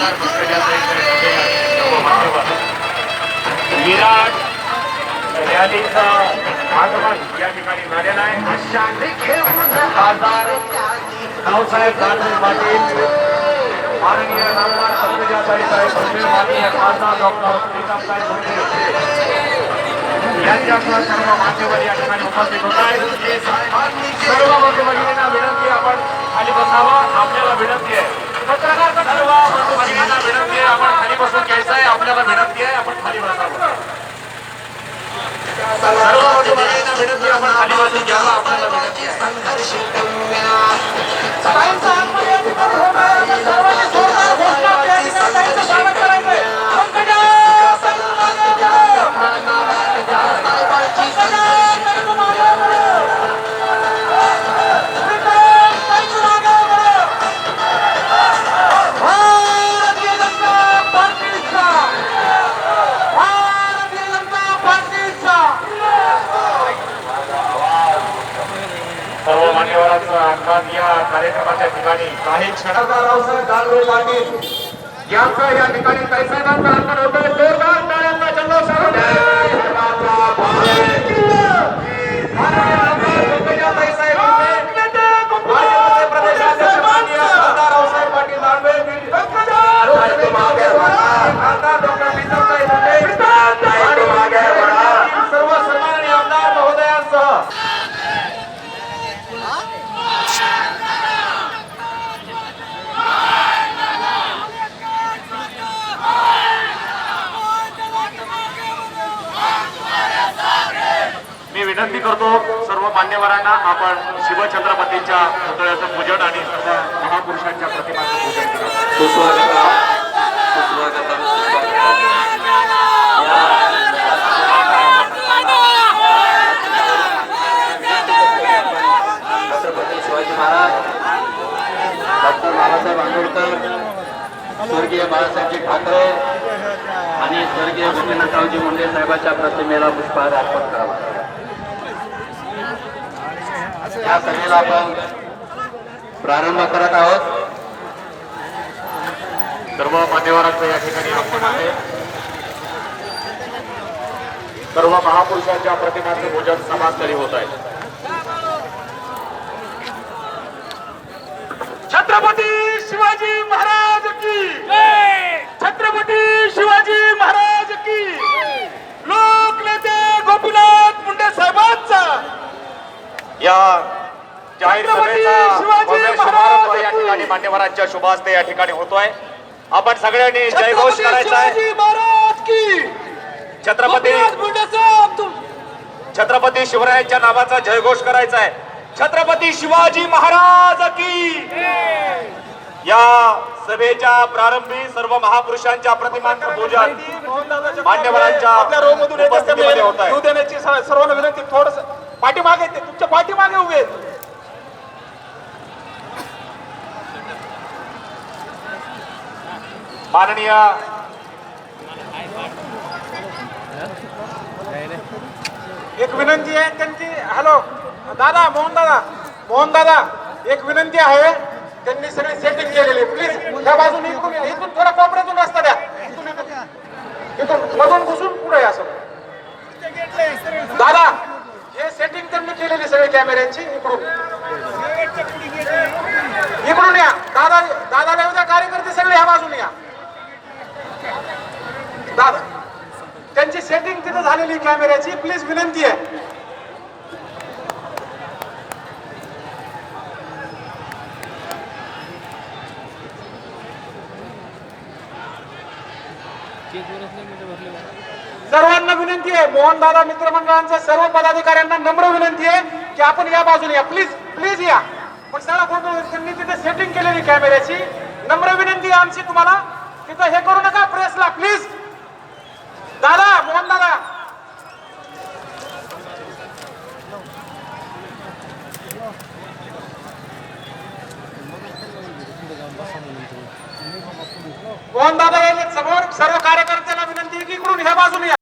आमदार विराट रॅलीचा आगमन या ठिकाणी झालेला आहे. खासदार रावसाहेब दानवे पाटील, माननीय नामदार पंकजाताई साहेब भोसले, माननीय खासदार डॉक्टर प्रीतमताई भोसले यांच्यासह सर्व मान्यवर या ठिकाणी उपस्थित होत आहेत. सर्व बंधू-भगिनींना विनंती, आपण खाली बसावा. आपल्याला विनंती आहे, पत्रकार सर्व बंधू-भगिनींना विनंती आहे, आपण खाली बसून घ्यायचं आहे. आपल्याला विनंती आहे, आपण खाली बसावं. सर्व बंधू-भगिनींना विनंती, आपण खाली बसून घ्यावं. आपल्याला विनंती आहे. सर्व मान्यवरांचा आगमन या कार्यक्रमाच्या ठिकाणी काही क्षणाचा रावसाहेब दानवे पाटील यांचं या ठिकाणी साहेबांचं आगमन होतंय. जोरदार टाळ्यांचा जल्लोष प्रदेशाध्यक्ष माननीय खासदार रावसाहेब पाटील दानवे, खासदार डॉक्टर प्रीतमताई भोसले, सर्व सन्माननीय आमदार महोदयांसह मी विनंती करतो सर्व मान्यवरांना, आपण शिवछत्रपतींच्या पुतळ्याचं पूजन आणि सर्व महापुरुषांच्या प्रतिमांचं पूजन करा. छत्रपती शिवाजी महाराज, डॉक्टर बाबासाहेब आंबेडकर, स्वर्गीय बाळासाहेबजी ठाकरे आणि स्वर्गीय गोपीनाथरावजी मुंडे साहेबांच्या प्रतिमेला पुष्पहार अर्पण करावा. या सभेला आपण प्रारंभ करत आहोत. सर्व मान्यवरांचं या ठिकाणी आगमन आहे. सर्व महापुरुषांच्या प्रतिमांचं पूजन समाजस्थळी होत आहे. छत्रपती शिवाजी महाराज की, छत्रपती शिवाजी महाराज की, लोकनेते गोपीनाथ मुंडे साहेबांचा या जाहीर सभेचा भव्य समारंभ या ठिकाणी मान्यवरांच्या शुभ हस्ते या ठिकाणी होतोय. आपण सगळ्यांनी जयघोष करायचा आहे. छत्रपती शिवरायांच्या नावाचा जयघोष करायचा आहे. छत्रपती शिवाजी महाराज की. या सभेच्या प्रारंभी सर्व महापुरुषांच्या प्रतिमांचं पूजन मान्यवरांच्या उपस्थितीमध्ये होत आहे. देण्याची सर्वांना विनंती, थोडस पाठीमागे, ते तुमच्या पाठीमागे उभे आहेत. माननीय एक विनंती आहे त्यांची. हॅलो दादा, मोहन दादा, एक विनंती आहे. त्यांनी सगळी सेटिंग केलेली, प्लीज त्या बाजूने इथून थोडा कोपऱ्यातून रस्ता द्या. इथून मधून घुसून पुढे असं. दादा, हे सेटिंग त्यांनी केलेली सगळी कॅमेऱ्यांची. इकडून या दादा, दादा उद्या कार्यकर्ते सगळे ह्या बाजूने या. दादा, त्यांची सेटिंग तिथे झालेली कॅमेऱ्याची, प्लीज विनंती आहे. सर्वांना विनंती आहे, मोहन दादा मित्रमंडळांच्या सर्व पदाधिकाऱ्यांना नम्र विनंती आहे की आपण या बाजूने या, प्लीज प्लीज या. पण सगळा फोटो त्यांनी तिथे सेटिंग केलेली कॅमेऱ्याची. नम्र विनंती आहे आमची तुम्हाला, तिथं हे करू नका प्रेसला, प्लीज. दादा, मोहन दादा, मोहन दादा यायले समोर. सर्व कार्यकर्त्यांना विनंती आहे की इकडून ह्या बाजूने या.